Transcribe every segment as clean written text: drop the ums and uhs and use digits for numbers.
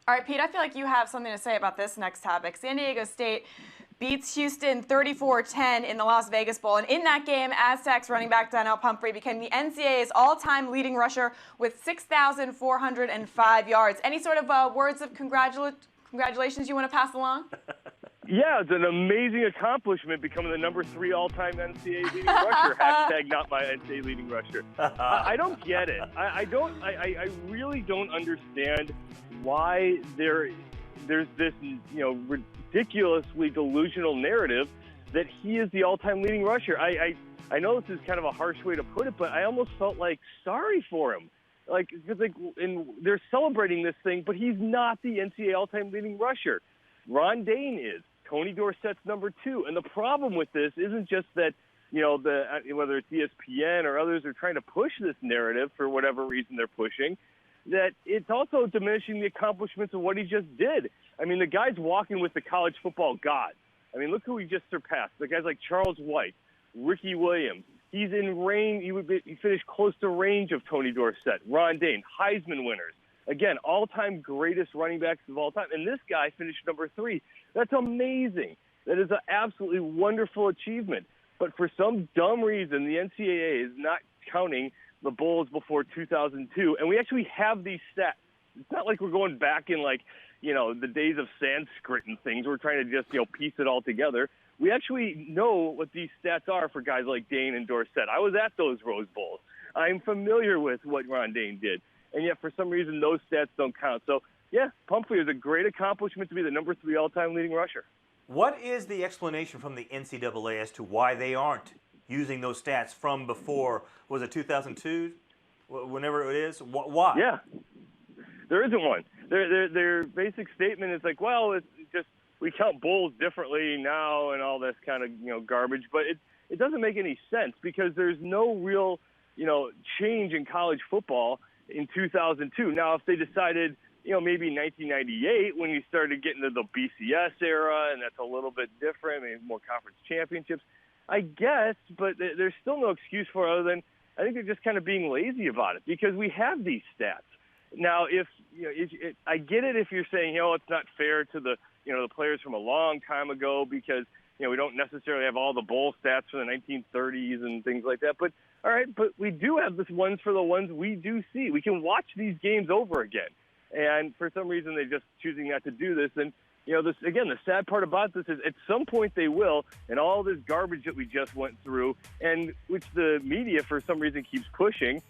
All right, Pete, I feel like you have something to say about this next topic. San Diego State beats Houston 34-10 in the Las Vegas Bowl. And in that game, Aztecs running back Donnel Pumphrey became the NCAA's all-time leading rusher with 6,405 yards. Any sort of words of congratulations you want to pass along? Yeah, it's an amazing accomplishment, becoming the #3 all-time NCAA leading rusher. Hashtag not my NCAA leading rusher. I don't get it. I really don't understand why there's this, ridiculously delusional narrative that he is the all-time leading rusher. I know this is kind of a harsh way to put it, but I almost felt sorry for him. And they're celebrating this thing, but he's not the NCAA all-time leading rusher. Ron Dayne is. Tony Dorsett's #2. And the problem with this isn't just that, whether it's ESPN or others are trying to push this narrative for whatever reason they're pushing, that it's also diminishing the accomplishments of what he just did. I mean, the guy's walking with the college football gods. I mean, look who he just surpassed. The guys like Charles White, Ricky Williams. He's in range. He finished close to range of Tony Dorsett, Ron Dayne, Heisman winners. Again, all-time greatest running backs of all time. And this guy finished #3. That's amazing. That is an absolutely wonderful achievement. But for some dumb reason, the NCAA is not counting the bowls before 2002. And we actually have these stats. It's not like we're going back in the days of Sanskrit and things. We're trying to just, piece it all together. We actually know what these stats are for guys like Dayne and Dorsett. I was at those Rose Bowls. I'm familiar with what Ron Dayne did. And yet, for some reason, those stats don't count. So, yeah, Pumphrey is a great accomplishment to be the #3 all-time leading rusher. What is the explanation from the NCAA as to why they aren't using those stats from before, was it 2002, whenever it is? Why? Yeah, there isn't one. Their basic statement is it's just we count bowls differently now and all this kind of garbage. But it doesn't make any sense because there's no real change in college football in 2002. Now, if they decided, maybe in 1998 when you started getting to the BCS era, and that's a little bit different, maybe more conference championships, I guess, but there's still no excuse for it other than I think they're just kind of being lazy about it because we have these stats. Now, I get it if you're saying, it's not fair to the players from a long time ago because, we don't necessarily have all the bowl stats from the 1930s and things like that. But, all right, but we do have this ones for the ones we do see. We can watch these games over again. And for some reason, they're just choosing not to do this. And, the sad part about this is at some point they will, and all this garbage that we just went through, and which the media for some reason keeps pushing,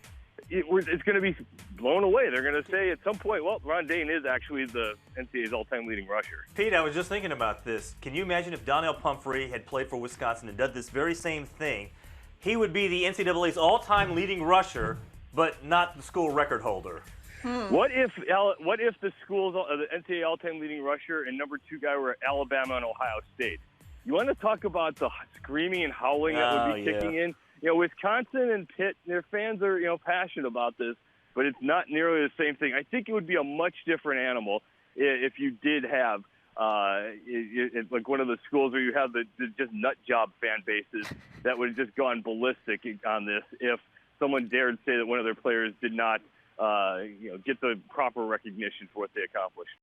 it's going to be blown away. They're going to say at some point, well, Ron Dayne is actually the NCAA's all-time leading rusher. Pete, I was just thinking about this. Can you imagine if Donnel Pumphrey had played for Wisconsin and done this very same thing? He would be the NCAA's all-time leading rusher, but not the school record holder. What if the schools, the NCAA all-time leading rusher and #2 guy were Alabama and Ohio State? You want to talk about the screaming and howling that would be kicking in? Wisconsin and Pitt, their fans are, passionate about this, but it's not nearly the same thing. I think it would be a much different animal if you did have, one of the schools where you have the just nut job fan bases that would have just gone ballistic on this if someone dared say that one of their players did not, get the proper recognition for what they accomplished.